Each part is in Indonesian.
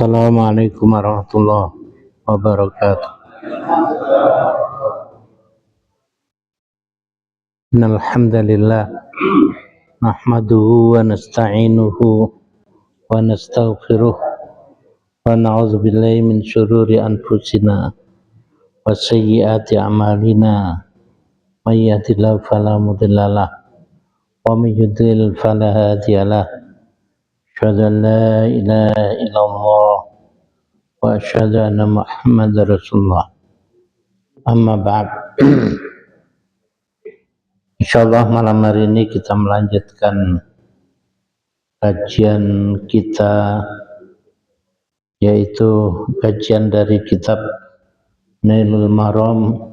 Assalamualaikum warahmatullahi wabarakatuh. Innal hamdalillah nahmaduhu wa nasta'inuhu wa nastaghfiruh wa na'udzu billahi min syururi anfusina wa sayyiati a'malina. May yahdihillahu fala mudhillalah wa may yudlil fala hadiyalah. Asyhadu an la ilaha illallah wa asyhadu anna Muhammadar Rasulullah. Amma ba'd. Insyaallah malam hari ini kita melanjutkan kajian kita, yaitu kajian dari kitab Nailul Maram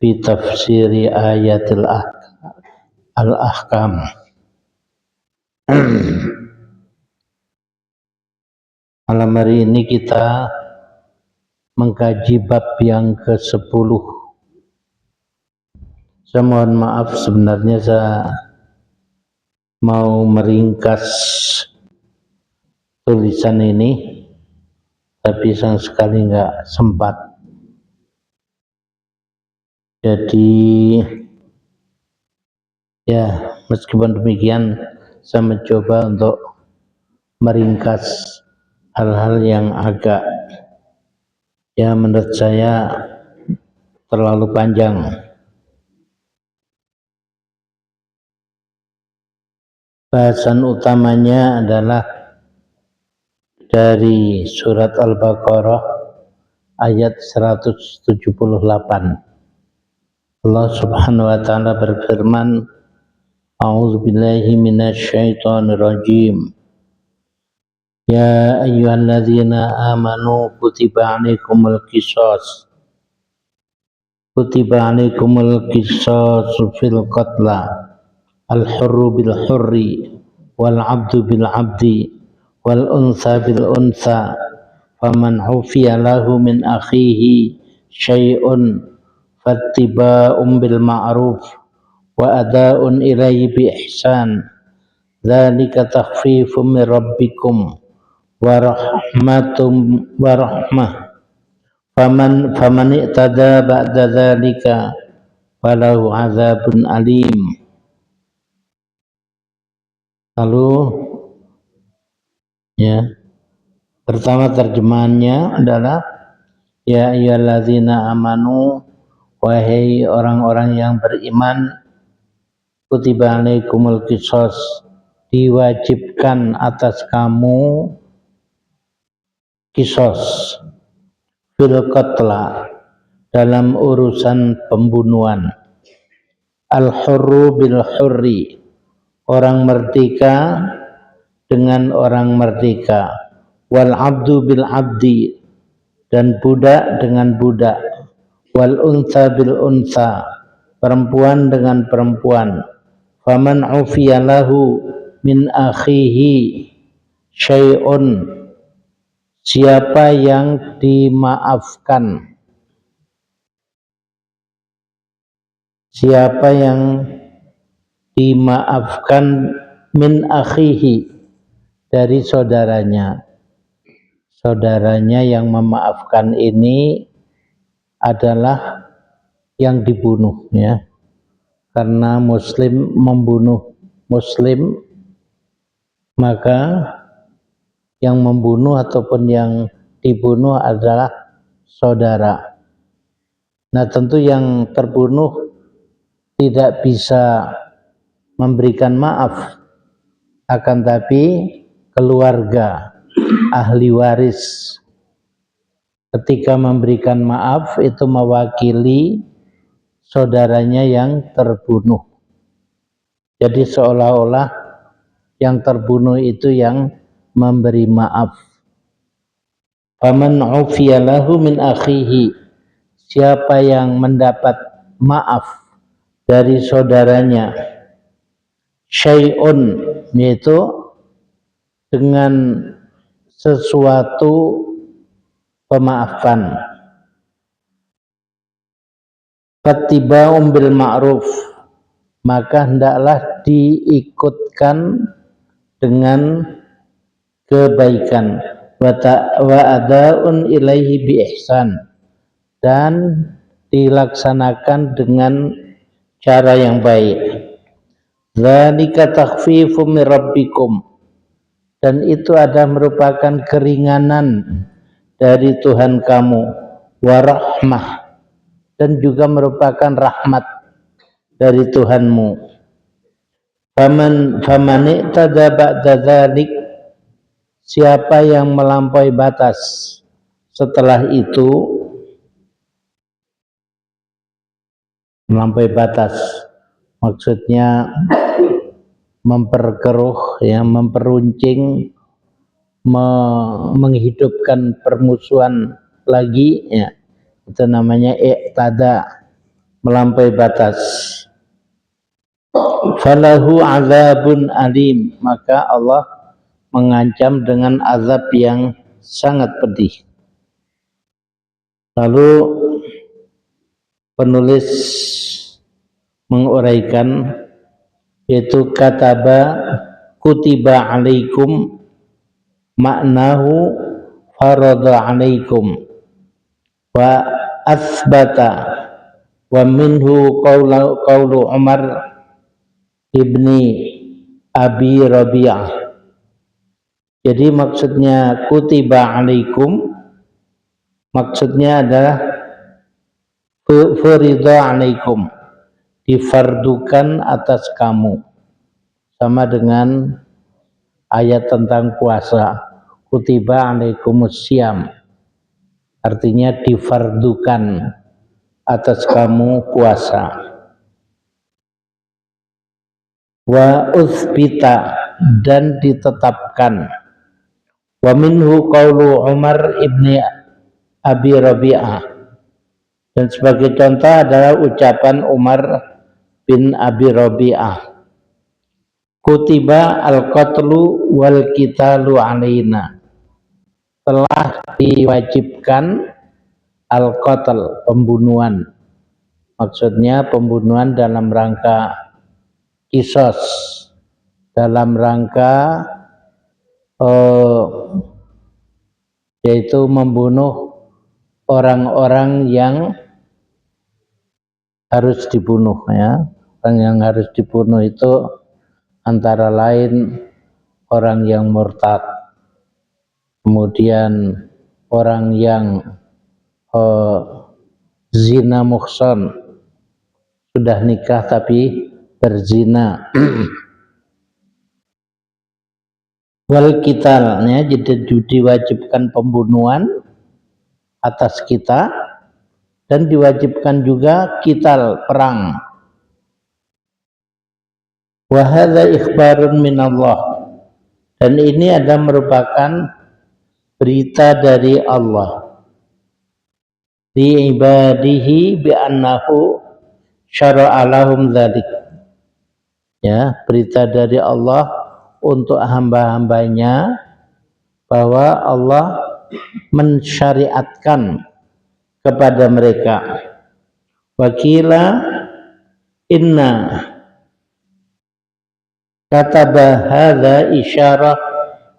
fi tafsiri ayatil al-ahkam. Malam hari ini kita mengkaji bab yang ke-10. Saya mohon maaf, sebenarnya saya mau meringkas tulisan ini, tapi sayang sekali nggak sempat. Jadi ya, meskipun demikian saya mencoba untuk meringkas hal-hal yang agak, ya menurut saya terlalu panjang. Bahasan utamanya adalah dari surat Al-Baqarah ayat 178. Allah Subhanahu wa taala berfirman, A'udzubillahi minasyaitonir rajim. Ya ayyuhalladzina amanu kutiba 'alaikumul qisas. Kutiba 'alaikumul qisasu fil qatla. Al-hurru bil hurri wal 'abdu bil 'abdi wal unsa bil unsa. Faman 'ufiya lahu min akhihi syai'un fattiba'un bil ma'ruf wa ada'un ilaihi bi ihsan. Dzalika takhfifun min rabbikum wa rahmah. Faman i'tada ba'da dzalika falahu 'adzabun alim. Lalu ya, pertama terjemahannya adalah ya ayyuhalladzina amanu, wahai orang-orang yang beriman, kutiba 'alaikumul qisas, diwajibkan atas kamu qisas fil qatla, dalam urusan pembunuhan. Al-hurru bil hurri, orang merdeka dengan orang merdeka. Wal 'abdu bil 'abdi, dan budak dengan budak. Wal unsa bil unsa, perempuan dengan perempuan. Faman 'ufiya lahu min akhihi syai'un, siapa yang dimaafkan, siapa yang dimaafkan min akhihi, dari saudaranya. Saudaranya yang memaafkan ini adalah yang dibunuh, ya. Karena muslim membunuh muslim, maka yang membunuh ataupun yang dibunuh adalah saudara. Nah, tentu yang terbunuh tidak bisa memberikan maaf, akan tapi keluarga, ahli waris, ketika memberikan maaf itu mewakili saudaranya yang terbunuh. Jadi seolah-olah yang terbunuh itu yang memberi maaf. Faman 'ufiya lahu min akhihi, siapa yang mendapat maaf dari saudaranya, syai'un, yaitu dengan sesuatu pemaafan. Fattiba'un bil ma'ruf, maka hendaklah diikutkan dengan kebaikan. wa adaun ilaihi bi ihsan, dan dilaksanakan dengan cara yang baik. Dzalika takhfifum mir rabbikum, dan itu ada merupakan keringanan dari Tuhan kamu, wa rahmah, dan juga merupakan rahmat dari Tuhanmu. Faman i'tada ba'da dzalik, siapa yang melampaui batas setelah itu, melampaui batas maksudnya memperkeruh, ya, memperuncing, menghidupkan permusuhan lagi, ya, itu namanya i'tada, melampaui batas. Falahu azabun alim, maka Allah mengancam dengan azab yang sangat pedih. Lalu penulis menguraikan, yaitu kataba kutiba alaikum, maknahu farada alaikum, wa asbata, wa minhu qawlu Umar ibni Abi Rabi'ah. Jadi maksudnya kutiba alaikum, maksudnya adalah furida alaikum, difardukan atas kamu, sama dengan ayat tentang puasa, kutiba alaikumussyam, artinya difardukan atas kamu puasa. Wa uthbita, dan ditetapkan. Wa minhu qawlu Umar ibni Abi Rabi'ah, dan sebagai contoh adalah ucapan Umar bin Abi Rabi'ah, kutiba al-qatlu wal qitalu alaina, telah diwajibkan al-qatl, pembunuhan, maksudnya pembunuhan dalam rangka kisos, dalam rangka yaitu membunuh orang-orang yang harus dibunuh, ya. Orang yang harus dibunuh itu antara lain orang yang murtad, kemudian orang yang zina muhsan, sudah nikah tapi berzina. Wal qitalnya, jadi diwajibkan pembunuhan atas kita, dan diwajibkan juga qital, perang. Wa hadza ikhbarun minallah, dan ini ada merupakan berita dari Allah li ibadihi bi annahu syara'a lahum dzalik, ya, berita dari Allah untuk hamba-hambanya bahwa Allah mensyariatkan kepada mereka. Wakila inna kataba hadza isyarah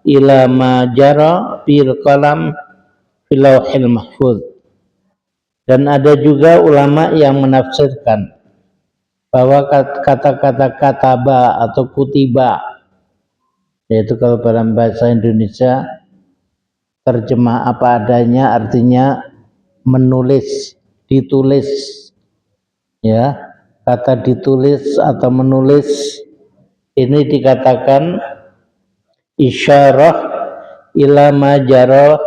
ila ma jara bil qalam fil lauhil mahfuz, dan ada juga ulama yang menafsirkan bahwa kata-kata kataba atau kutiba, yaitu kalau dalam bahasa Indonesia terjemah apa adanya, artinya menulis, ditulis, ya. Kata ditulis atau menulis ini dikatakan isyarah ila ma jara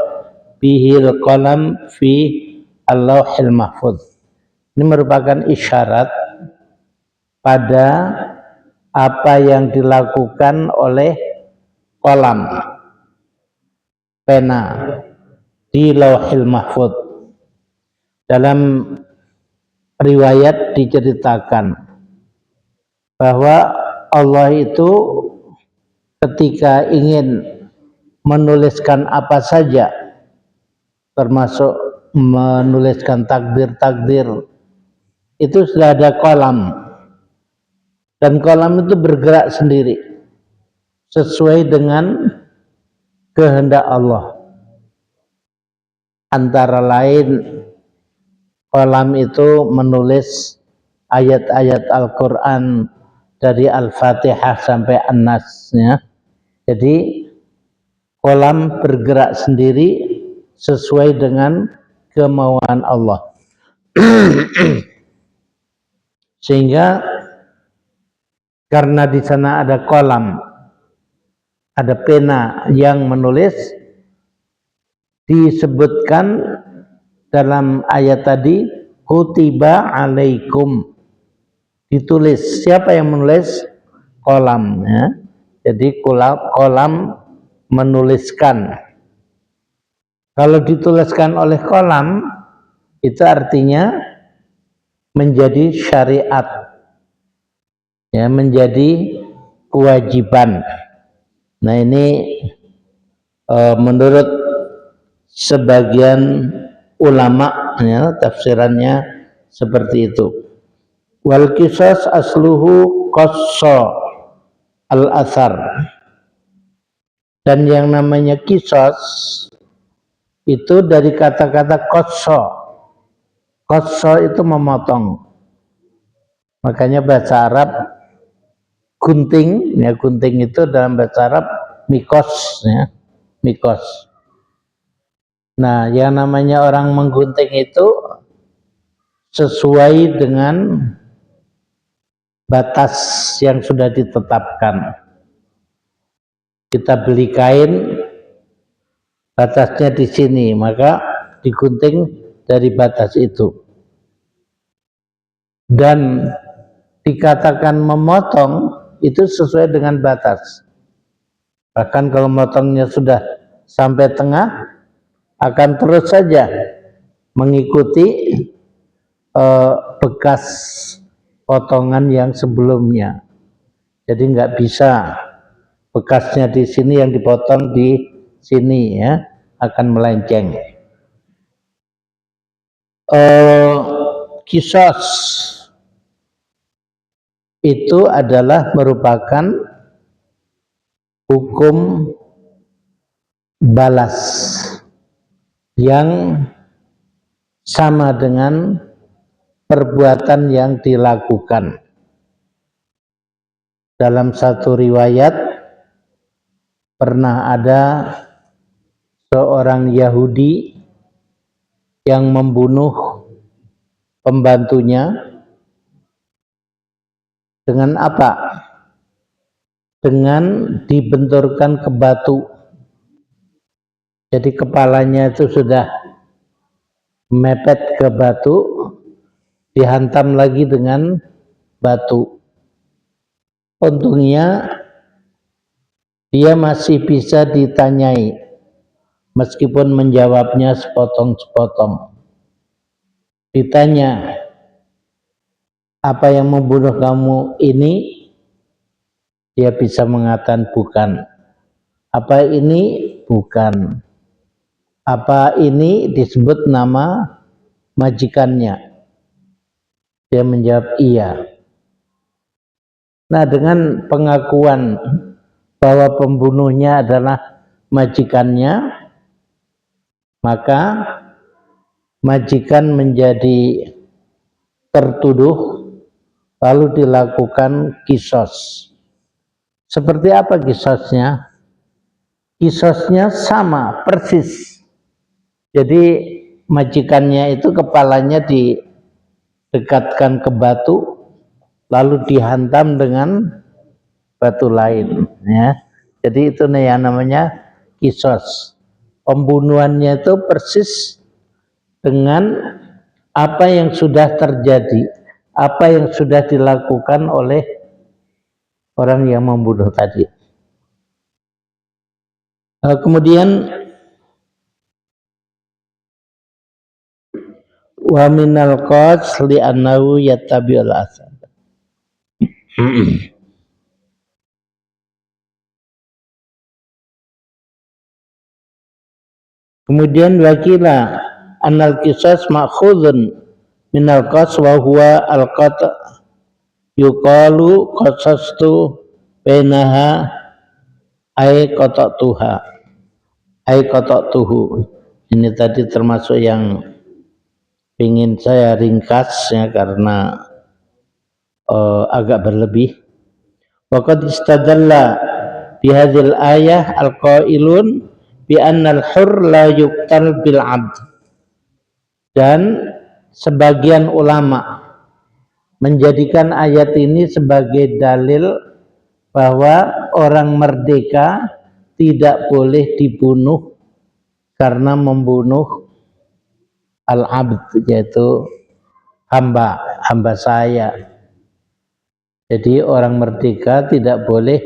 bihil qalam fi al-lauhil mahfuz. Ini merupakan isyarat pada apa yang dilakukan oleh qalam, pena, di lauhil mahfuz. Dalam riwayat diceritakan bahwa Allah itu ketika ingin menuliskan apa saja, termasuk menuliskan takdir-takdir, itu sudah ada kolam, dan kolam itu bergerak sendiri sesuai dengan kehendak Allah. antara lain kolam itu menulis ayat-ayat Al-Quran dari Al-Fatihah sampai An-Nas, ya. Jadi kolam bergerak sendiri sesuai dengan kemauan Allah. Sehingga karena di sana ada kolam, ada pena yang menulis, disebutkan dalam ayat tadi kutiba alaikum, ditulis. Siapa yang menulis? Kolam, ya. Jadi kolam menuliskan. Kalau dituliskan oleh kolam, itu artinya menjadi syariat, ya, menjadi kewajiban. Nah, ini menurut sebagian ulama, ya, tafsirannya seperti itu. Wal qisas asluhu qassa al athar, dan yang namanya qisas itu dari kata-kata qassa. Qassa itu memotong, makanya bahasa Arab gunting, ya, gunting itu dalam bahasa Arab mikos, ya, mikos. Nah, yang namanya orang menggunting itu sesuai dengan batas yang sudah ditetapkan. Kita beli kain, batasnya di sini, maka digunting dari batas itu. Dan dikatakan memotong itu sesuai dengan batas. Bahkan kalau motongnya sudah sampai tengah, akan terus saja mengikuti bekas potongan yang sebelumnya. Jadi nggak bisa bekasnya di sini yang dipotong di sini, ya, akan melenceng. Qisas itu adalah merupakan hukum balas yang sama dengan perbuatan yang dilakukan. Dalam satu riwayat pernah ada seorang Yahudi yang membunuh pembantunya dengan apa? Dengan dibenturkan ke batu. Jadi kepalanya itu sudah mepet ke batu, dihantam lagi dengan batu. Untungnya dia masih bisa ditanyai, meskipun menjawabnya sepotong-sepotong. Ditanya, apa yang membunuh kamu ini? Dia bisa mengatakan bukan. Apa ini? Bukan. Apa ini? Disebut nama majikannya. Dia menjawab iya. Nah, dengan pengakuan bahwa pembunuhnya adalah majikannya, maka majikan menjadi tertuduh, lalu dilakukan qisas. Seperti apa qisasnya? Qisasnya sama, persis. Jadi majikannya itu kepalanya didekatkan ke batu, lalu dihantam dengan batu lain, ya. Jadi itu yang namanya qisas. Pembunuhannya itu persis dengan apa yang sudah terjadi, apa yang sudah dilakukan oleh orang yang membunuh tadi. Kemudian wa minal qats li annahu yattabi'ul asar. Kemudian wakila anal qisas ma'khudun minal qats wa huwa al-qat' yuqalu qasastu bainaha ay qata'tuha ay qata'tuhu. Ini tadi termasuk yang ingin saya ringkas ya, karena agak berlebih. Waqad istadalla bihadzal ayah al-qailun bi annal hur la yuqtal bil 'abd. Dan sebagian ulama menjadikan ayat ini sebagai dalil bahwa orang merdeka tidak boleh dibunuh karena membunuh al-'abd, yaitu hamba saya. Jadi orang merdeka tidak boleh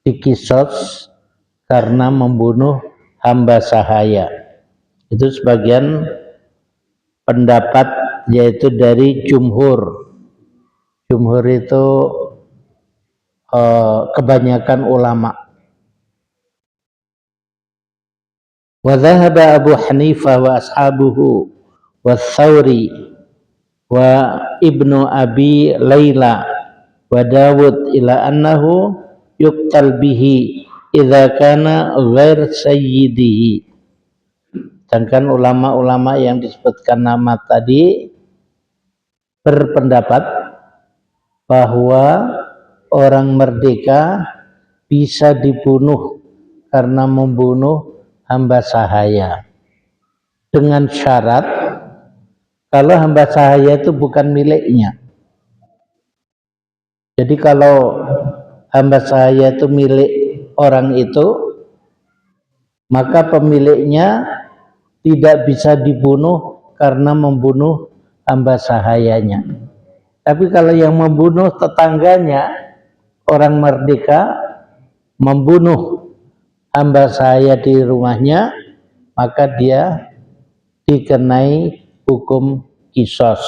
dikisos karena membunuh hamba sahaya. Itu sebagian pendapat, yaitu dari jumhur. Jumhur itu kebanyakan ulama. Wa dhahaba Abu Hanifah wa ashabuhu wa Thawri wa Ibnu Abi Layla wa Dawud ila annahu yuqtal bihi idza kana ghair sayyidihi. Sedangkan ulama-ulama yang disebutkan nama tadi berpendapat bahwa orang merdeka bisa dibunuh karena membunuh hamba sahaya, dengan syarat kalau hamba sahaya itu bukan miliknya. Jadi kalau hamba sahaya itu milik orang itu, maka pemiliknya tidak bisa dibunuh karena membunuh hamba sahayanya. Tapi kalau yang membunuh tetangganya, orang merdeka membunuh hamba sahaya di rumahnya, maka dia dikenai hukum qisas.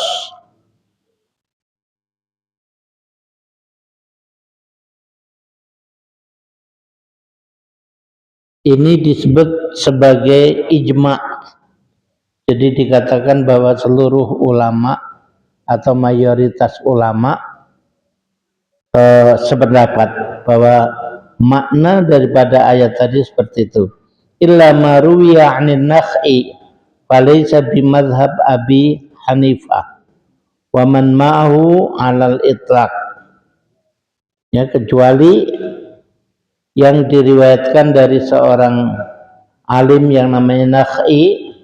Ini disebut sebagai ijma'. Jadi dikatakan bahwa seluruh ulama atau mayoritas ulama sependapat bahwa makna daripada ayat tadi seperti itu. Illa ma ruwiya 'anil nakh'i falaysa bimadhhab Abi Hanifah wa man ma'ahu 'alal itlaq. Ya, kecuali yang diriwayatkan dari seorang alim yang namanya Nakh'i,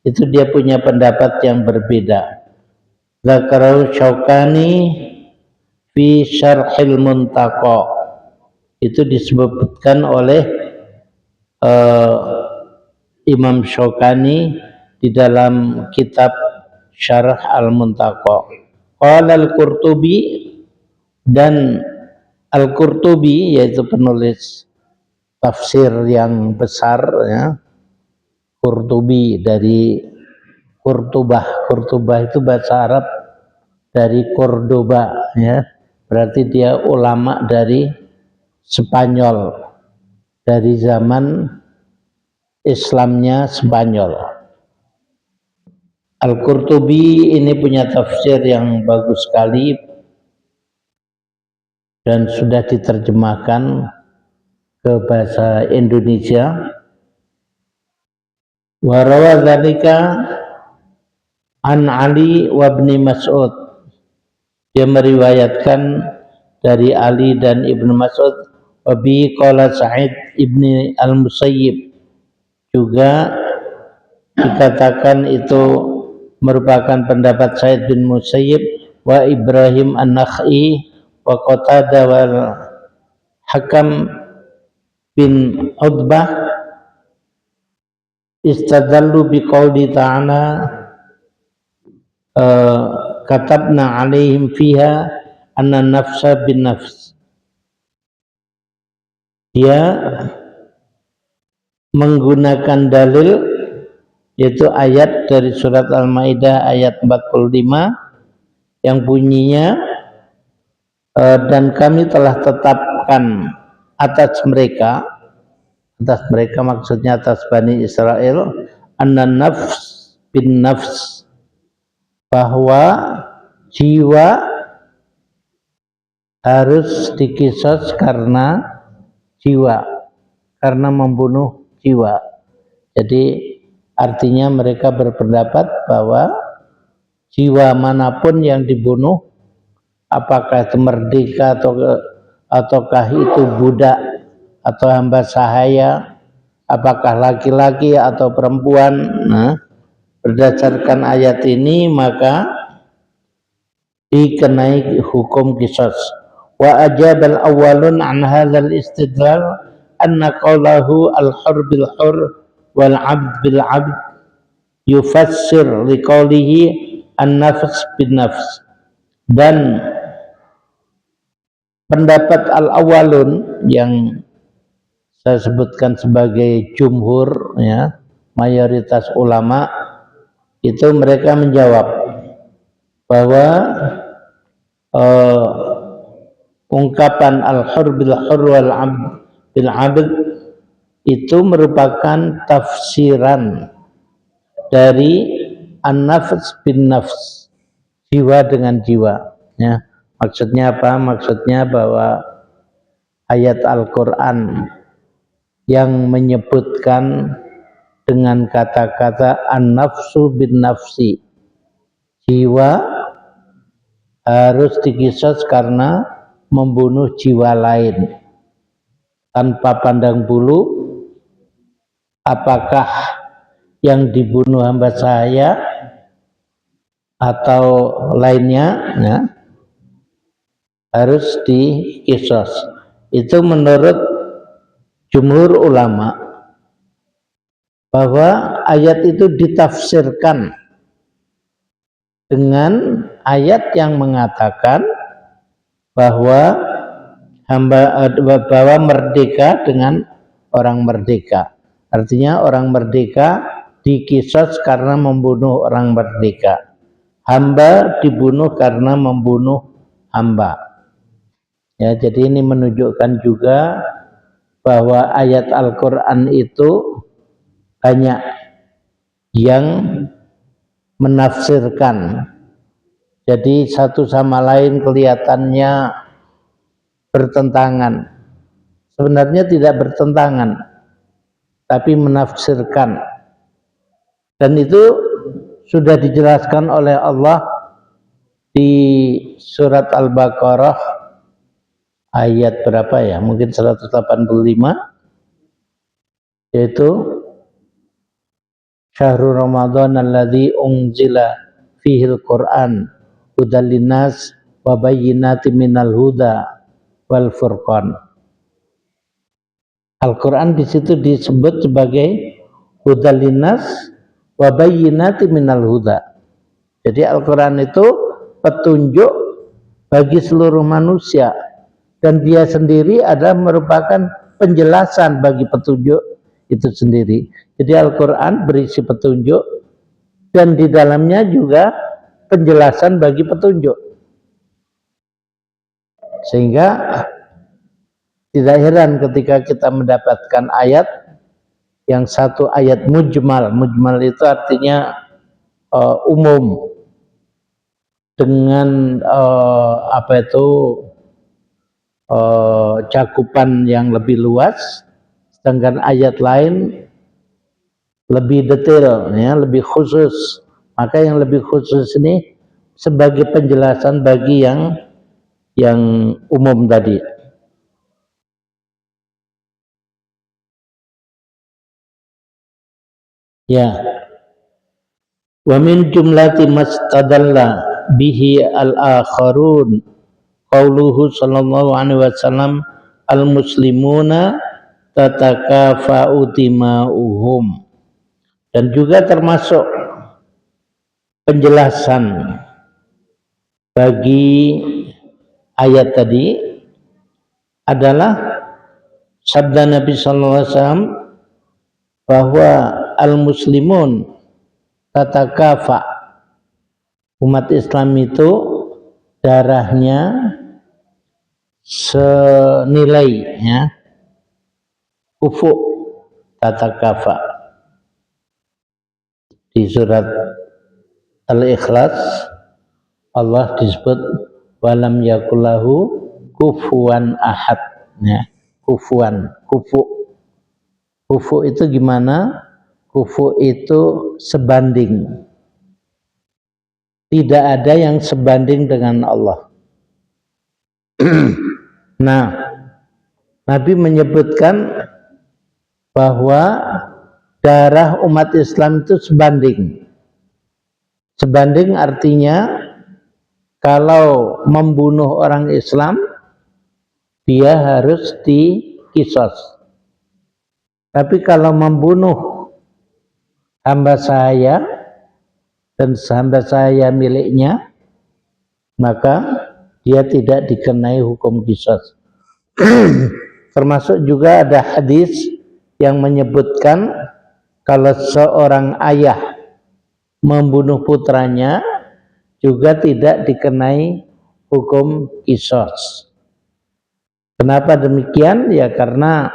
itu dia punya pendapat yang berbeda. Zakarau Syaukani fi Syarhil Muntaqa, itu disebutkan oleh Imam Syaukani di dalam kitab Syarh Al-Muntaqa. Qala Al-Qurtubi, dan Al-Qurtubi yaitu penulis tafsir yang besar ya, Qurtubi dari Qurtubah. Qurtubah itu bahasa Arab dari Cordoba ya, berarti dia ulama dari Spanyol, dari zaman Islamnya Spanyol. Al-Qurtubi ini punya tafsir yang bagus sekali dan sudah diterjemahkan ke bahasa Indonesia. Wa rawa dzalika an Ali wa Ibnu Mas'ud. Dia meriwayatkan dari Ali dan Ibnu Mas'ud. Wa bi qala Sa'id ibni al-Musayyib, juga dikatakan itu merupakan pendapat Sa'id bin Musayyib wa Ibrahim an-Nakh'i wa Qatadah wal Hakam bin Utbah istadallu biqauli ta'ala katabna alaihim fiha anna nafsa bin nafs. Dia menggunakan dalil, yaitu ayat dari surat Al-Maidah ayat 45 yang bunyinya dan kami telah tetapkan atas mereka maksudnya atas Bani Israel, anna nafs bin nafs, bahwa jiwa harus dikisos karena jiwa, karena membunuh jiwa. Jadi Artinya mereka berpendapat bahwa jiwa manapun yang dibunuh, apakah itu merdeka ataukah itu budak atau hamba sahaya, apakah laki-laki atau perempuan, berdasarkan ayat ini maka dikenai hukum qisas. Wa ajabal awwalun an hadzal istidlal anna qawlahu al-hur bil hur wal 'abd bil 'abd yufassir liqaulihi an-nafs bin nafs. Dan pendapat al-awwalun yang saya sebutkan sebagai jumhur, ya, mayoritas ulama, itu mereka menjawab bahwa ungkapan al-hur bil hur wal 'abd bil 'abd itu merupakan tafsiran dari an-nafs bin nafs, jiwa dengan jiwa, ya. Maksudnya apa? Maksudnya bahwa ayat Al-Qur'an yang menyebutkan dengan kata-kata an-nafsu bin nafsi, jiwa harus diqisas karena membunuh jiwa lain tanpa pandang bulu apakah yang dibunuh hamba sahaya atau lainnya, ya, harus diqisas. Itu menurut jumhur ulama, bahwa ayat itu ditafsirkan dengan ayat yang mengatakan bahwa bahwa merdeka dengan orang merdeka. Artinya orang merdeka diqisas karena membunuh orang merdeka. Hamba dibunuh karena membunuh hamba. Ya, jadi ini menunjukkan juga bahwa ayat Al-Qur'an itu banyak yang menafsirkan. Jadi satu sama lain kelihatannya bertentangan. Sebenarnya tidak bertentangan, tapi menafsirkan. Dan itu sudah dijelaskan oleh Allah di surat Al-Baqarah ayat berapa ya? Mungkin 185, yaitu Syahrul Ramadan alladzi unzila fihil Qur'an hudal linnas wa bayyinatin minal huda wal furqan. Al-Qur'an di situ disebut sebagai hudal linnas wa bayyinatin minal huda. Jadi Al-Qur'an itu petunjuk bagi seluruh manusia, dan dia sendiri adalah merupakan penjelasan bagi petunjuk itu sendiri. Jadi Al-Quran berisi petunjuk dan di dalamnya juga penjelasan bagi petunjuk, sehingga tidak heran ketika kita mendapatkan ayat yang satu ayat mujmal. Mujmal itu artinya umum, dengan cakupan yang lebih luas, sedangkan ayat lain lebih detail, ya, lebih khusus. Maka yang lebih khusus ini sebagai penjelasan bagi yang umum tadi. Ya. Wa min jumlati mastadalla bihi al-akharun qauluhu sallallahu alaihi wasallam al-muslimuna tatakafa'u dima'uhum. Dan juga termasuk penjelasan bagi ayat tadi adalah sabda Nabi sallallahu alaihi wasallam bahwa al-muslimun tatakafa, umat Islam itu darahnya senilai, ya, kufu, tatakafa. Di surat Al-Ikhlas Allah disebut walam yakullahu kufuwan ahad, ya, kufuwan, kufu. Kufu itu gimana? kufu itu sebanding. Tidak ada yang sebanding dengan Allah. Nah, Nabi menyebutkan bahwa darah umat Islam itu sebanding. Sebanding artinya kalau membunuh orang Islam, dia harus dikisos. Tapi kalau membunuh hamba sahaya dan hamba sahaya miliknya, maka dia tidak dikenai hukum kisos. Termasuk juga ada hadis yang menyebutkan kalau seorang ayah membunuh putranya juga tidak dikenai hukum kisos. Kenapa demikian? Ya karena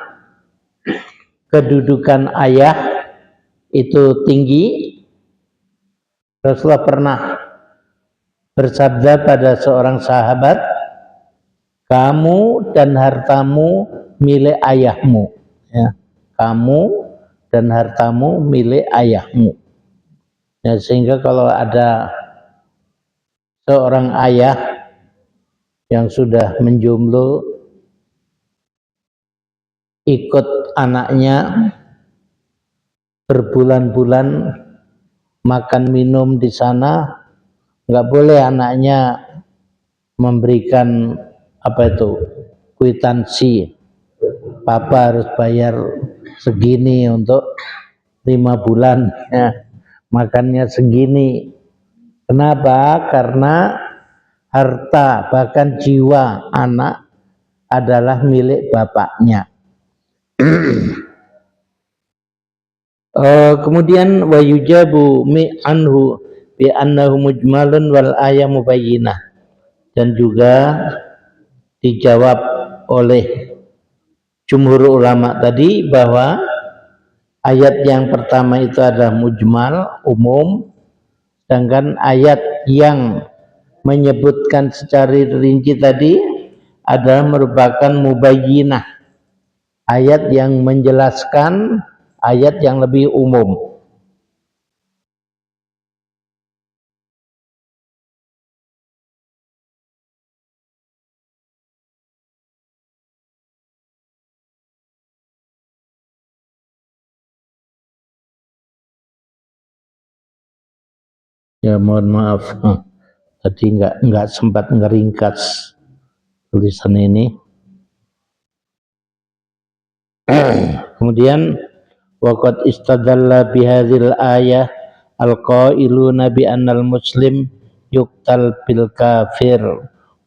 kedudukan ayah itu tinggi. Rasulullah pernah bersabda pada seorang sahabat, kamu dan hartamu milik ayahmu, ya. Kamu dan hartamu milik ayahmu, ya, sehingga kalau ada seorang ayah yang sudah menjomblo ikut anaknya berbulan-bulan makan minum di sana, nggak boleh anaknya memberikan kwitansi, papa harus bayar segini untuk 5 bulan, ya, makannya segini. Kenapa? Karena harta bahkan jiwa anak adalah milik bapaknya. Kemudian wa yujabu anhu bi annahu mujmalun wal ayat mubayyinah, dan juga dijawab oleh jumhur ulama tadi bahwa ayat yang pertama itu adalah mujmal, umum, sedangkan ayat yang menyebutkan secara rinci tadi adalah merupakan mubayyinah, ayat yang menjelaskan, ayat yang lebih umum. Ya mohon maaf, tadi nggak sempat ngeringkas tulisan ini. Kemudian waqad istadalla bihadzal ayah al-qailuna bi annal muslim yuqtal bil kafir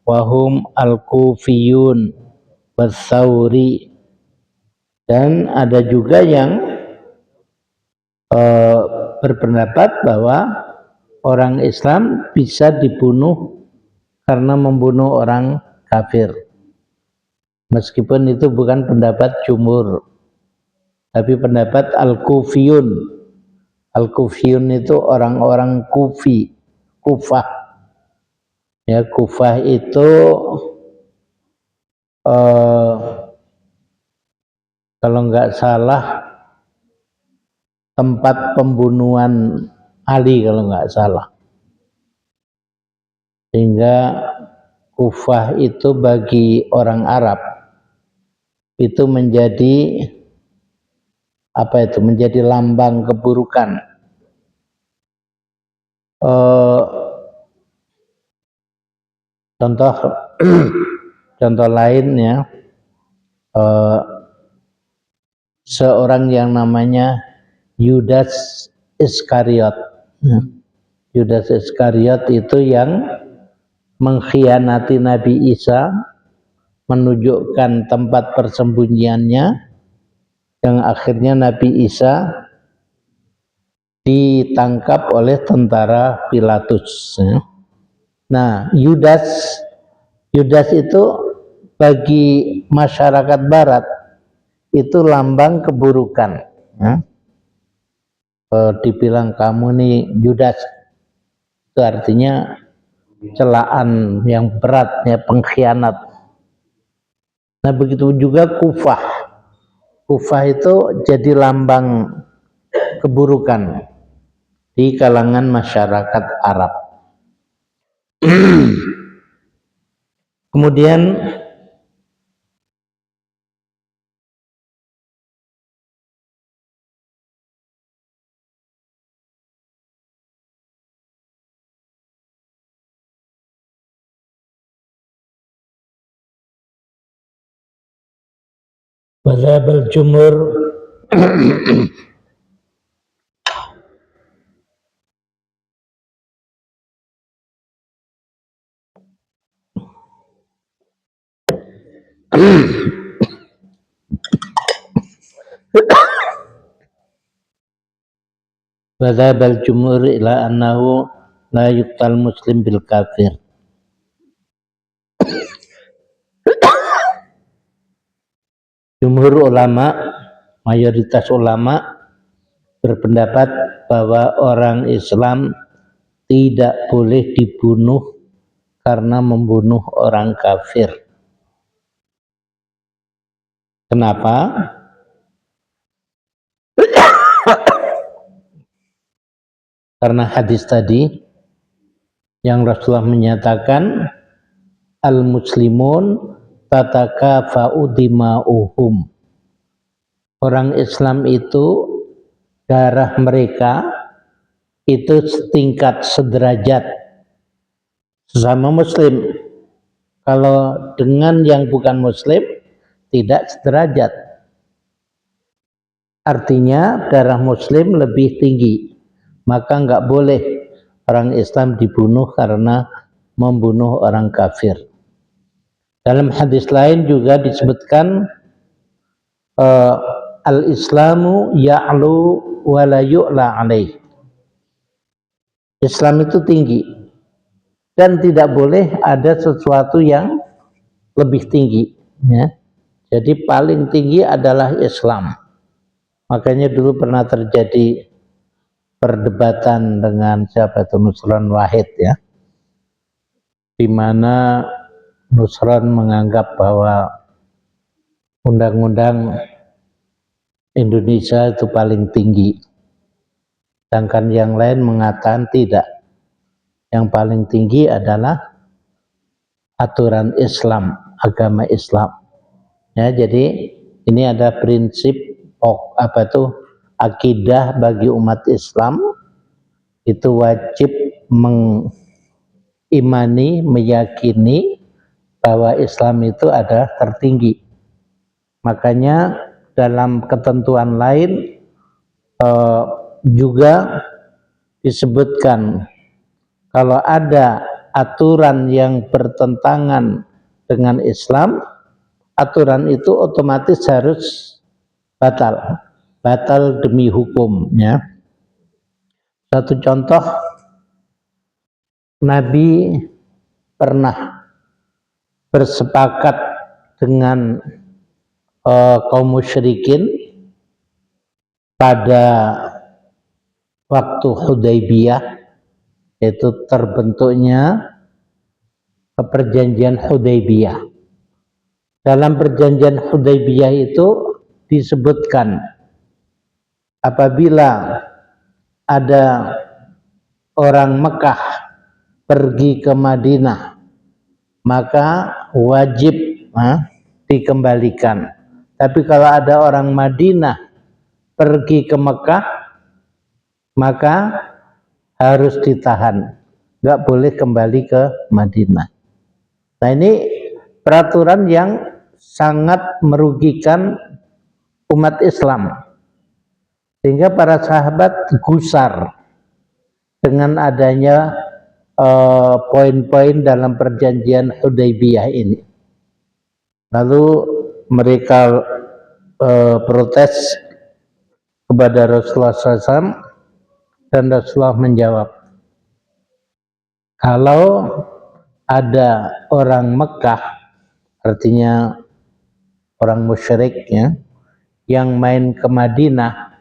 wa hum al-kufiyun was-sauri, dan ada juga yang berpendapat bahwa orang Islam bisa dibunuh karena membunuh orang kafir. Meskipun itu bukan pendapat jumhur, tapi pendapat al-kufiyun. Al-kufiyun itu orang-orang Kufi, Kufah. Ya, Kufah itu kalau nggak salah tempat pembunuhan Ali kalau nggak salah. Sehingga Kufah itu bagi orang Arab itu menjadi menjadi lambang keburukan. Contoh lainnya, seorang yang namanya Yudas Iskariot. Yudas Iskariot itu yang mengkhianati Nabi Isa, menunjukkan tempat persembunyiannya, yang akhirnya Nabi Isa ditangkap oleh tentara Pilatus. Nah, Yudas itu bagi masyarakat Barat itu lambang keburukan. Dibilang kamu nih Yudas, itu artinya celaan yang berat, ya, pengkhianat. Nah, begitu juga Kufah. Kufah itu jadi lambang keburukan di kalangan masyarakat Arab. Kemudian Wadzhabal jumhur Wadzhabal jumhur ila annahu la yuqtal muslim bil kafir. Jumhur ulama, mayoritas ulama berpendapat bahwa orang Islam tidak boleh dibunuh karena membunuh orang kafir. Kenapa? Karena hadis tadi yang Rasulullah menyatakan al-muslimun tatakafa'u dima'uhum. Orang Islam itu darah mereka itu setingkat, sederajat sesama muslim. Kalau dengan yang bukan muslim tidak sederajat. Artinya darah muslim lebih tinggi, maka nggak boleh orang Islam dibunuh karena membunuh orang kafir. Dalam hadis lain juga disebutkan al-Islamu ya'lu wa la yu'la alaih. Islam itu tinggi dan tidak boleh ada sesuatu yang lebih tinggi, ya. Jadi paling tinggi adalah Islam. Makanya dulu pernah terjadi perdebatan dengan siapa itu, Nusron Wahid, ya, di mana Nusron menganggap bahwa undang-undang Indonesia itu paling tinggi, sedangkan yang lain mengatakan tidak, yang paling tinggi adalah aturan Islam, agama Islam, ya. Jadi ini ada prinsip akidah bagi umat Islam, itu wajib mengimani, meyakini bahwa Islam itu adalah tertinggi. Makanya dalam ketentuan lain juga disebutkan kalau ada aturan yang bertentangan dengan Islam, aturan itu otomatis harus batal demi hukum, ya. Satu contoh, Nabi pernah bersepakat dengan kaum musyrikin pada waktu Hudaybiyah, yaitu terbentuknya perjanjian Hudaybiyah. Dalam perjanjian Hudaybiyah itu disebutkan apabila ada orang Mekah pergi ke Madinah maka wajib dikembalikan. Tapi kalau ada orang Madinah pergi ke Mekah maka harus ditahan, nggak boleh kembali ke Madinah. Nah, ini peraturan yang sangat merugikan umat Islam, sehingga para sahabat gusar dengan adanya poin-poin dalam perjanjian Hudaybiyah ini. Lalu mereka protes kepada Rasulullah SAW, dan Rasulullah menjawab, kalau ada orang Mekah, artinya orang musyrik, ya, yang main ke Madinah,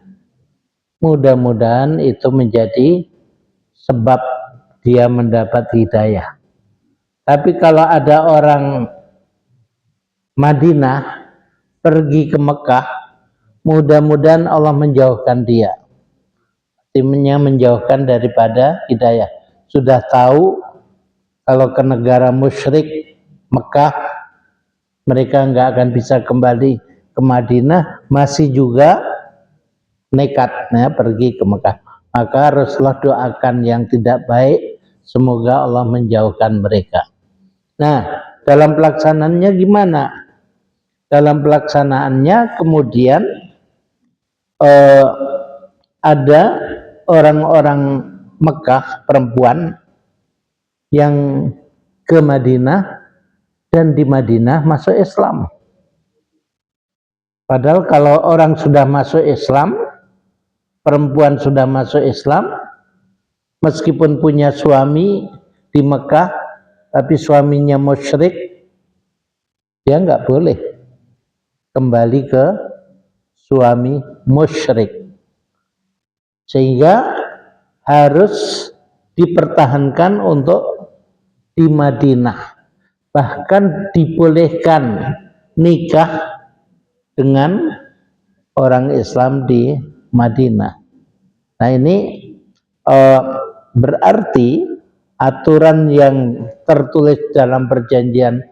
mudah-mudahan itu menjadi sebab dia mendapat hidayah. Tapi kalau ada orang Madinah pergi ke Mekah, mudah-mudahan Allah menjauhkan dia. Timnya menjauhkan daripada hidayah. Sudah tahu kalau ke negara musyrik Mekah mereka nggak akan bisa kembali ke Madinah, masih juga nekatnya pergi ke Mekah. Maka Rasulullah doakan yang tidak baik, semoga Allah menjauhkan mereka. Nah, dalam pelaksanaannya gimana? Dalam pelaksanaannya kemudian ada orang-orang Mekah perempuan yang ke Madinah dan di Madinah masuk Islam. Padahal kalau orang sudah masuk Islam, perempuan sudah masuk Islam, meskipun punya suami di Mekah, tapi suaminya musyrik, dia nggak boleh kembali ke suami musyrik. Sehingga harus dipertahankan untuk di Madinah. Bahkan dibolehkan nikah dengan orang Islam di Madinah. Nah ini berarti aturan yang tertulis dalam perjanjian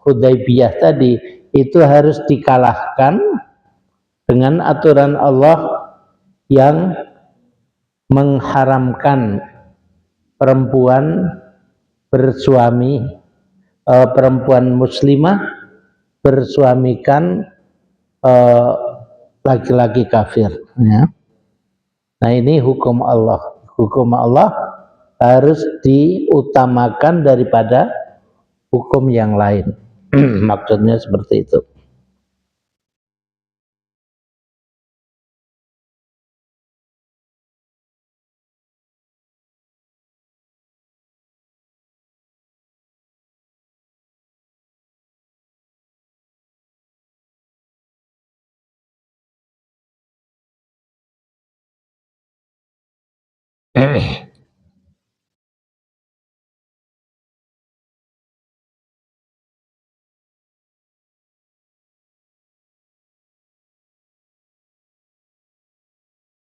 Hudaybiyah tadi itu harus dikalahkan dengan aturan Allah yang mengharamkan perempuan bersuami, perempuan muslimah bersuamikan laki-laki kafir, ya. Nah ini hukum Allah. Hukum Allah harus diutamakan daripada hukum yang lain. Maksudnya seperti itu.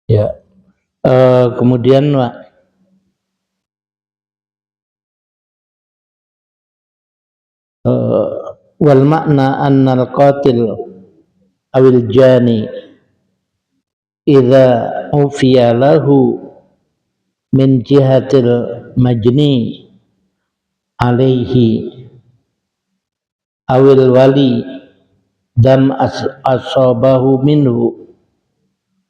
Ya, kemudian wal makna annal qatil awil jani idza ufiya lahu min jihatil majni alaihi awil wali dam asabahu minhu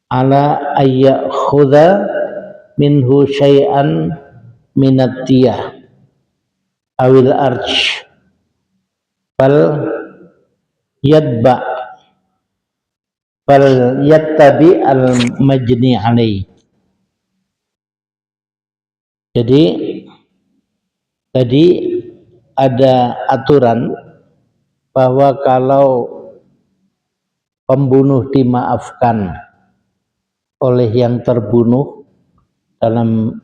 ala ayyakhudha minhu syai'an minat diyah awil arsh fal yadba fal yattabi al majni alaihi. Jadi tadi ada aturan bahwa kalau pembunuh dimaafkan oleh yang terbunuh, dalam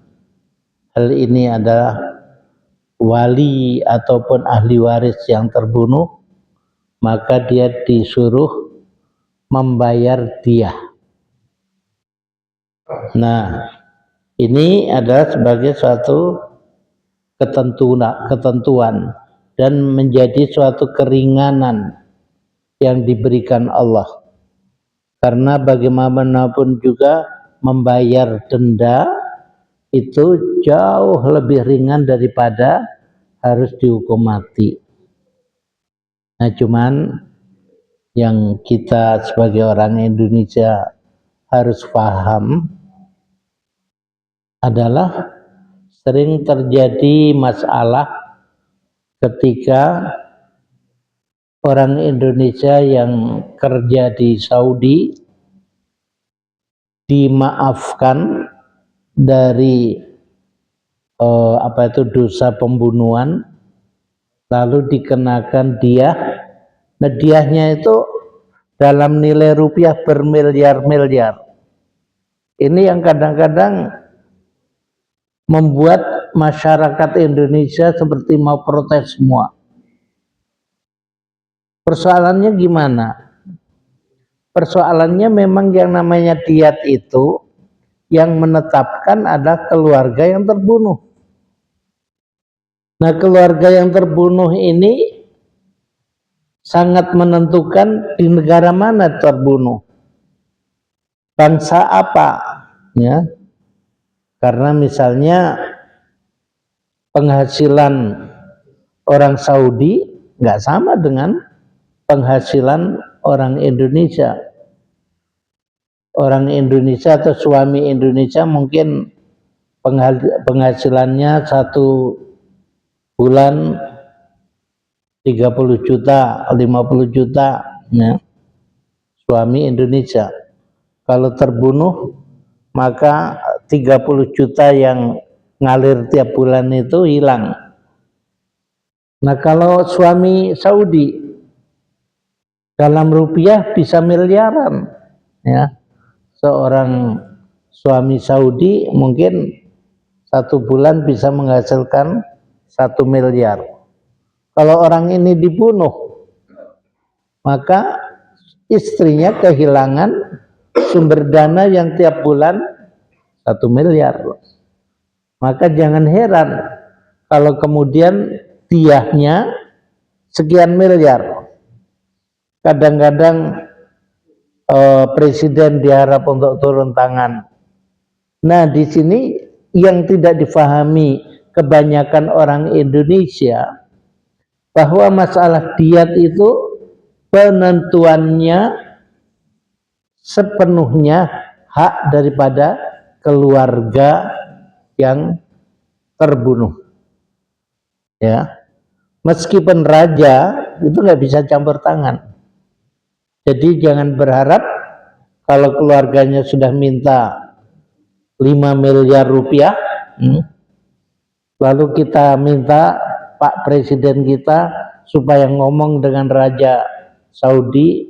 hal ini adalah wali ataupun ahli waris yang terbunuh, maka dia disuruh membayar diyah. Nah, ini adalah sebagai suatu ketentuan dan menjadi suatu keringanan yang diberikan Allah. Karena bagaimanapun juga membayar denda itu jauh lebih ringan daripada harus dihukum mati. Nah, cuman yang kita sebagai orang Indonesia harus paham adalah sering terjadi masalah ketika orang Indonesia yang kerja di Saudi dimaafkan dari dosa pembunuhan, lalu dikenakan diyah. Nah, diyahnya itu dalam nilai rupiah bermiliar-miliar. Ini yang kadang-kadang membuat masyarakat Indonesia seperti mau protes semua. Persoalannya gimana? Persoalannya memang yang namanya diyat itu yang menetapkan ada keluarga yang terbunuh. Nah, keluarga yang terbunuh ini sangat menentukan di negara mana terbunuh, bangsa apa, ya. Karena misalnya penghasilan orang Saudi nggak sama dengan penghasilan orang Indonesia. Orang Indonesia atau suami Indonesia mungkin penghasilannya satu bulan 30 juta, 50 juta, ya. Suami Indonesia. Kalau terbunuh, maka 30 juta yang ngalir tiap bulan itu hilang. Nah, kalau suami Saudi dalam rupiah bisa miliaran, ya. Seorang suami Saudi mungkin satu bulan bisa menghasilkan 1 miliar. Kalau orang ini dibunuh, maka istrinya kehilangan sumber dana yang tiap bulan 1 miliar. Maka jangan heran kalau kemudian diahnya sekian miliar. Kadang-kadang presiden diharap untuk turun tangan. Nah, di sini yang tidak difahami kebanyakan orang Indonesia, bahwa masalah diat itu penentuannya sepenuhnya hak daripada keluarga yang terbunuh, ya. Meskipun raja itu nggak bisa campur tangan. Jadi jangan berharap kalau keluarganya sudah minta 5 miliar rupiah, lalu kita minta Pak Presiden kita supaya ngomong dengan Raja Saudi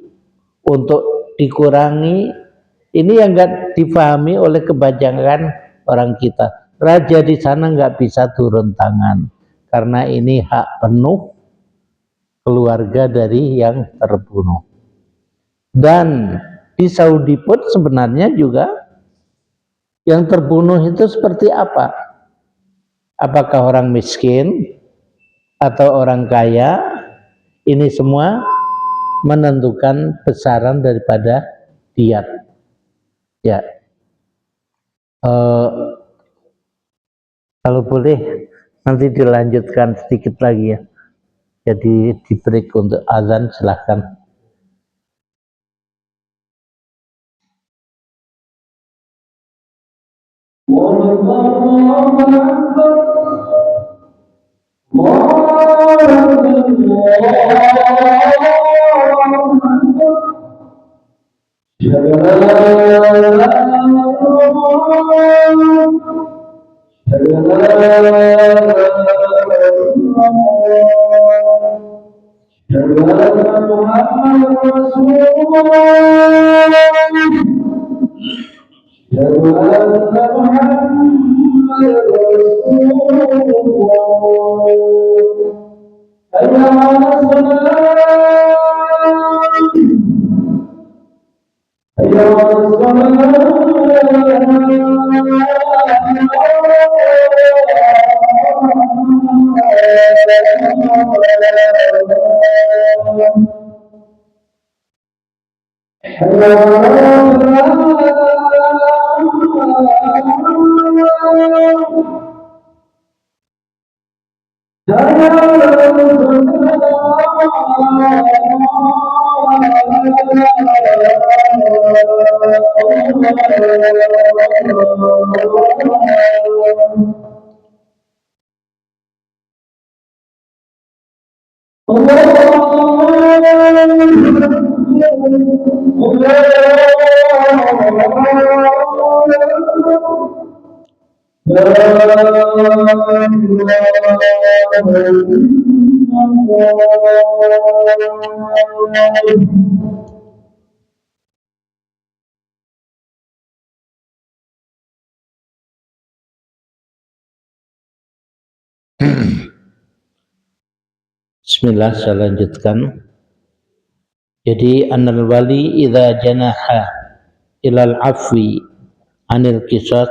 untuk dikurangi. Ini yang nggak difahami oleh kebanyakan orang kita. Raja di sana nggak bisa turun tangan karena ini hak penuh keluarga dari yang terbunuh. Dan di Saudi pun sebenarnya juga yang terbunuh itu seperti apa? Apakah orang miskin atau orang kaya? Ini semua menentukan besaran daripada diat. Ya, kalau boleh nanti dilanjutkan sedikit lagi ya. Jadi di break untuk azan, silahkan. Bismillah, saya lanjutkan. Jadi anal wali idza janaha ilal afwi anil qisas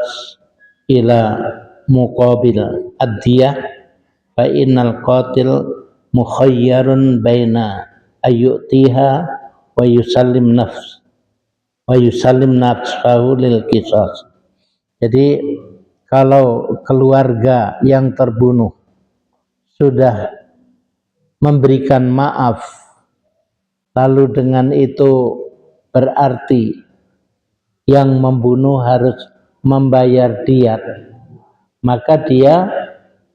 ila muqabil ad-diyah fa innal qatil mukhayyarun baina ayyutiha wa yusallim nafsahu lil qisas. Jadi kalau keluarga yang terbunuh sudah memberikan maaf, lalu dengan itu berarti yang membunuh harus membayar diat, maka dia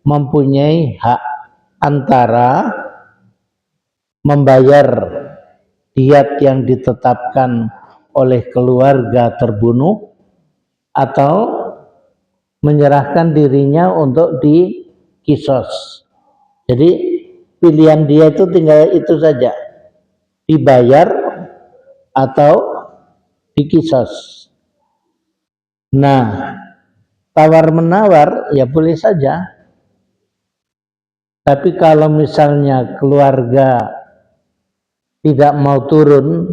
mempunyai hak antara membayar diat yang ditetapkan oleh keluarga terbunuh atau menyerahkan dirinya untuk dikisos. Jadi pilihan dia itu tinggal itu saja, dibayar atau dikisos. Nah, tawar menawar ya boleh saja. Tapi kalau misalnya keluarga tidak mau turun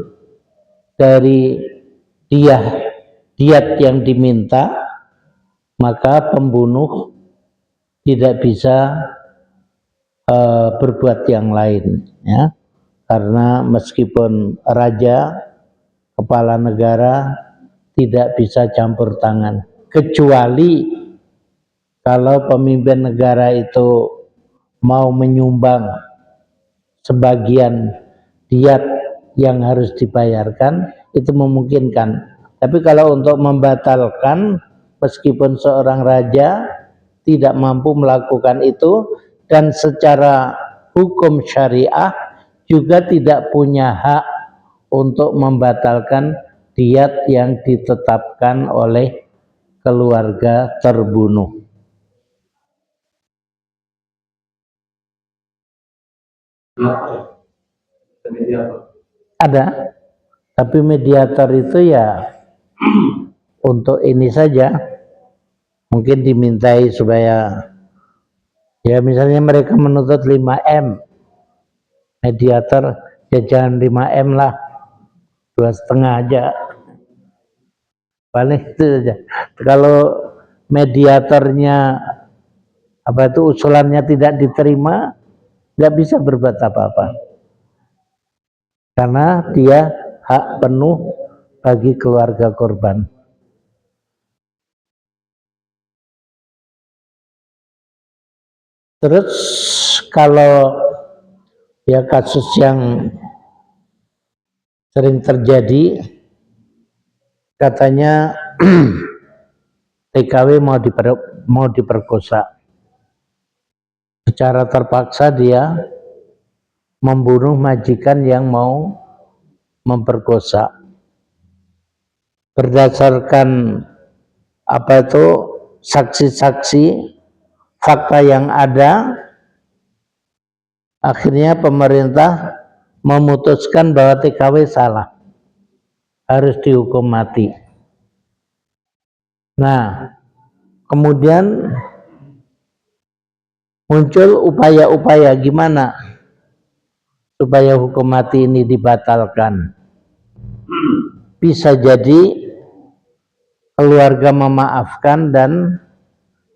dari diat yang diminta, maka pembunuh tidak bisa berbuat yang lain, ya. Karena meskipun raja, kepala negara, tidak bisa campur tangan, kecuali kalau pemimpin negara itu mau menyumbang sebagian diat yang harus dibayarkan, itu memungkinkan. Tapi kalau untuk membatalkan, meskipun seorang raja tidak mampu melakukan itu, dan secara hukum syariah juga tidak punya hak untuk membatalkan diat yang ditetapkan oleh keluarga terbunuh. Ada, tapi mediator itu ya untuk ini saja, mungkin dimintai supaya ya misalnya mereka menuntut 5M, mediator ya jangan 5M lah, 2,5 aja, paling itu saja. Kalau mediatornya usulannya tidak diterima, nggak bisa berbuat apa-apa, karena dia hak penuh bagi keluarga korban. Terus kalau ya kasus yang sering terjadi, katanya TKW mau diperkosa, secara terpaksa dia membunuh majikan yang mau memperkosa. Berdasarkan saksi-saksi, fakta yang ada, akhirnya pemerintah memutuskan bahwa TKW salah, harus dihukum mati. Nah, kemudian muncul upaya-upaya gimana supaya hukum mati ini dibatalkan. Bisa jadi keluarga memaafkan dan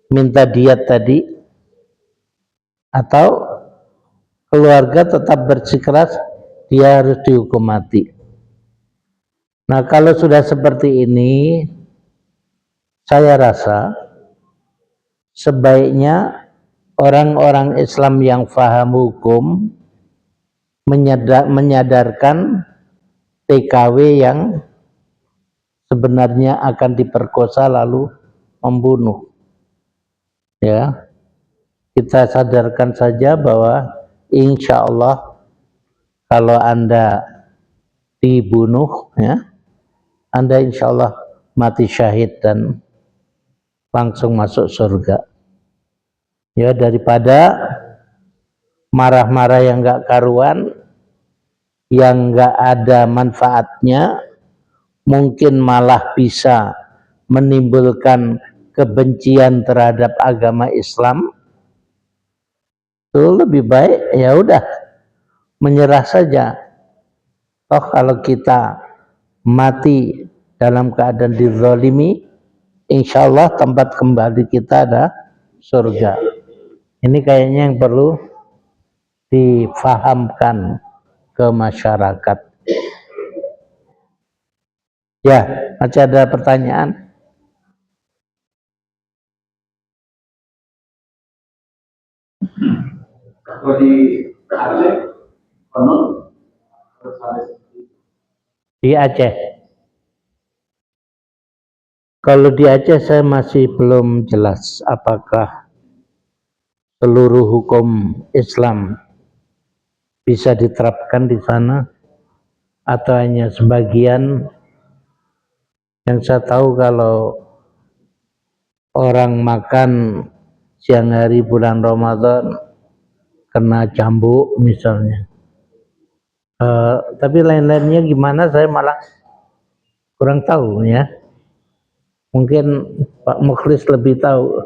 minta diat tadi, atau keluarga tetap bersikeras dia harus dihukum mati. Nah, kalau sudah seperti ini, saya rasa sebaiknya orang-orang Islam yang paham hukum menyadarkan TKW yang sebenarnya akan diperkosa lalu membunuh. Ya, kita sadarkan saja bahwa insya Allah kalau Anda dibunuh, ya, Anda insya Allah mati syahid dan langsung masuk surga. Ya, daripada marah-marah yang gak karuan, yang gak ada manfaatnya, mungkin malah bisa menimbulkan kebencian terhadap agama Islam, itu lebih baik ya udah menyerah saja. Toh kalau kita mati dalam keadaan dizalimi, insya Allah tempat kembali kita ada surga. Ini kayaknya yang perlu difahamkan ke masyarakat. Ya, masih ada pertanyaan? Kalau di Aceh, konon Di Aceh. Kalau di Aceh saya masih belum jelas apakah seluruh hukum Islam bisa diterapkan di sana atau hanya sebagian. Yang saya tahu kalau orang makan siang hari bulan Ramadan kena cambuk misalnya. Tapi lain-lainnya gimana saya malah kurang tahu ya. Mungkin Pak Mukhlis lebih tahu.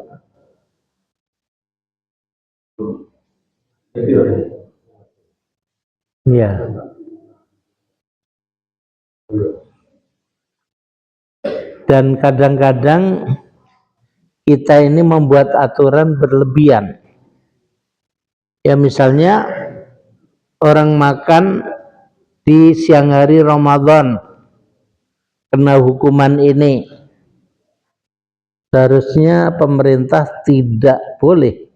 Ya. Dan kadang-kadang kita ini membuat aturan berlebihan. Ya misalnya orang makan di siang hari Ramadan kena hukuman ini. Seharusnya pemerintah tidak boleh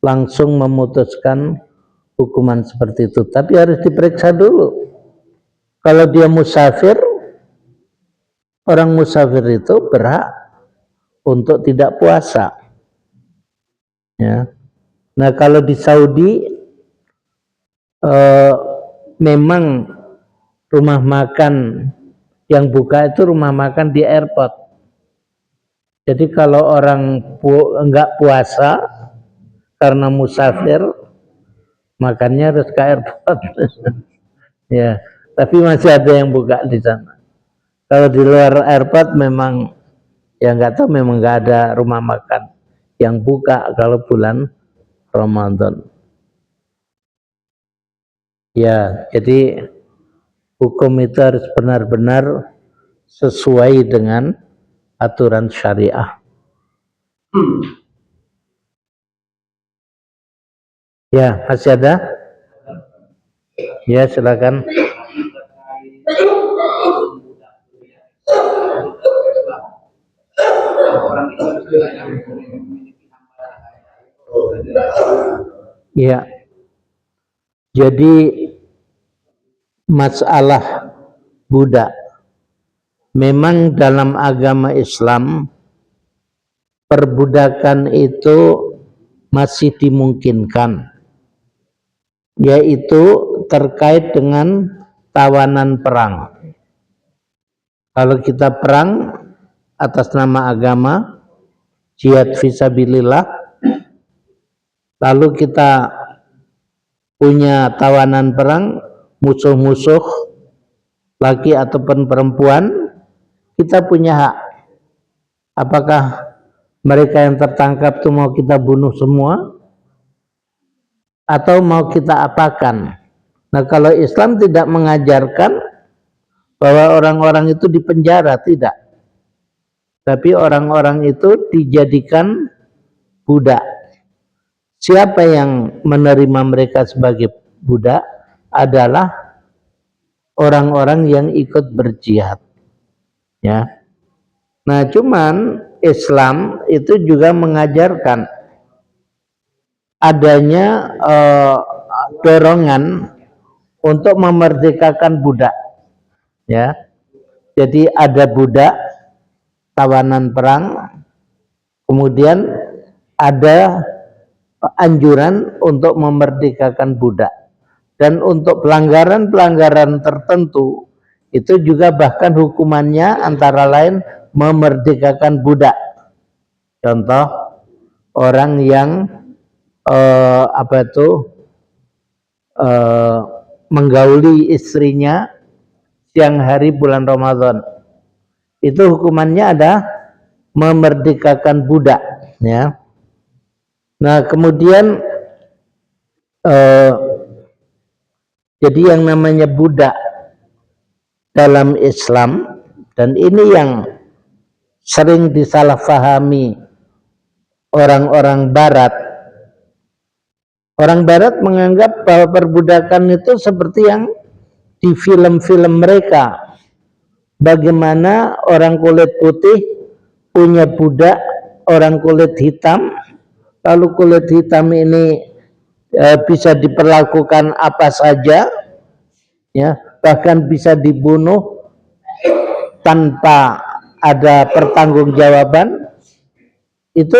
langsung memutuskan hukuman seperti itu, tapi harus diperiksa dulu. Kalau dia musafir, orang musafir itu berhak untuk tidak puasa. Ya. Nah kalau di Saudi memang rumah makan yang buka itu rumah makan di airport. Jadi kalau orang enggak puasa karena musafir, makannya harus ke airport. Ya, tapi masih ada yang buka di sana. Kalau di luar airport memang ya nggak tahu, memang nggak ada rumah makan yang buka kalau bulan Ramadan. Ya, jadi hukum itu harus benar-benar sesuai dengan aturan syariah. Ya, masih ada? Ya, silakan. Ya. Jadi masalah budak memang dalam agama Islam perbudakan itu masih dimungkinkan, yaitu terkait dengan tawanan perang. Kalau kita perang atas nama agama, jihad fisabilillah, lalu kita punya tawanan perang, musuh-musuh laki ataupun perempuan, kita punya hak. Apakah mereka yang tertangkap itu mau kita bunuh semua atau mau kita apakan? Nah kalau Islam tidak mengajarkan bahwa orang-orang itu dipenjara, tidak. Tapi orang-orang itu dijadikan budak. Siapa yang menerima mereka sebagai budak adalah orang-orang yang ikut berjihad. Ya. Nah, cuman Islam itu juga mengajarkan adanya dorongan untuk memerdekakan budak. Ya. Jadi ada budak tawanan perang, kemudian ada anjuran untuk memerdekakan budak. Dan untuk pelanggaran-pelanggaran tertentu itu juga bahkan hukumannya antara lain memerdekakan budak. Contoh orang yang menggauli istrinya siang hari bulan Ramadan, itu hukumannya ada memerdekakan budak. Ya. Nah kemudian jadi yang namanya budak dalam Islam, dan ini yang sering disalahpahami orang-orang barat. Orang barat menganggap bahwa perbudakan itu seperti yang di film-film mereka. Bagaimana orang kulit putih punya budak orang kulit hitam, lalu kulit hitam ini bisa diperlakukan apa saja, ya, bahkan bisa dibunuh tanpa ada pertanggungjawaban. Itu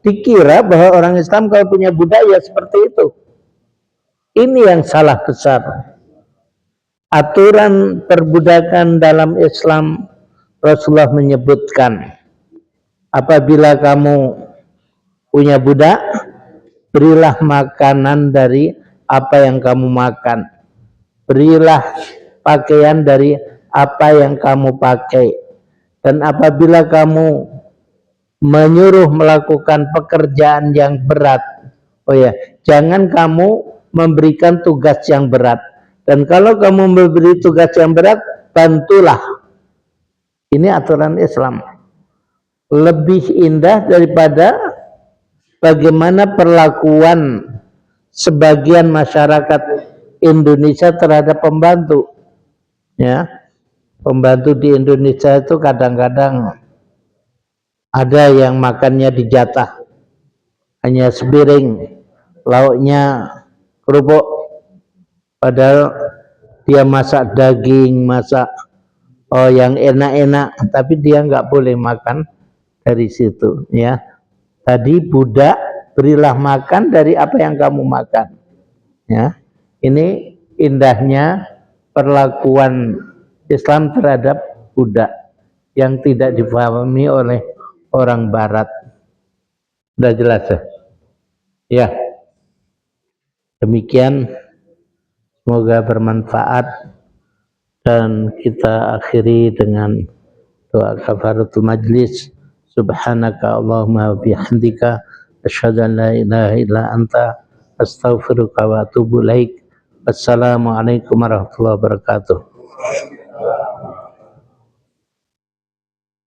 dikira bahwa orang Islam kalau punya budak ya seperti itu. Ini yang salah besar. Aturan perbudakan dalam Islam, Rasulullah menyebutkan, apabila kamu punya budak, berilah makanan dari apa yang kamu makan, berilah pakaian dari apa yang kamu pakai, dan apabila kamu menyuruh melakukan pekerjaan yang berat, oh ya, jangan kamu memberikan tugas yang berat, dan kalau kamu memberi tugas yang berat, bantulah. Ini aturan Islam. Lebih indah daripada bagaimana perlakuan sebagian masyarakat Indonesia terhadap pembantu. Ya, pembantu di Indonesia itu kadang-kadang ada yang makannya dijatah hanya sepiring, lauknya kerupuk, padahal dia masak daging, masak yang enak-enak, tapi dia nggak boleh makan dari situ. Ya, tadi budak, berilah makan dari apa yang kamu makan. Ya, ini indahnya perlakuan Islam terhadap budak yang tidak dipahami oleh orang barat. Sudah jelas ya? Ya, demikian, semoga bermanfaat, dan kita akhiri dengan doa kafaratul majlis. Subhanaka Allahumma bihamdika asyhadu an la ilaha illa anta astaghfiruka wa atubu ilaik. Wassalamualaikum warahmatullahi wabarakatuh.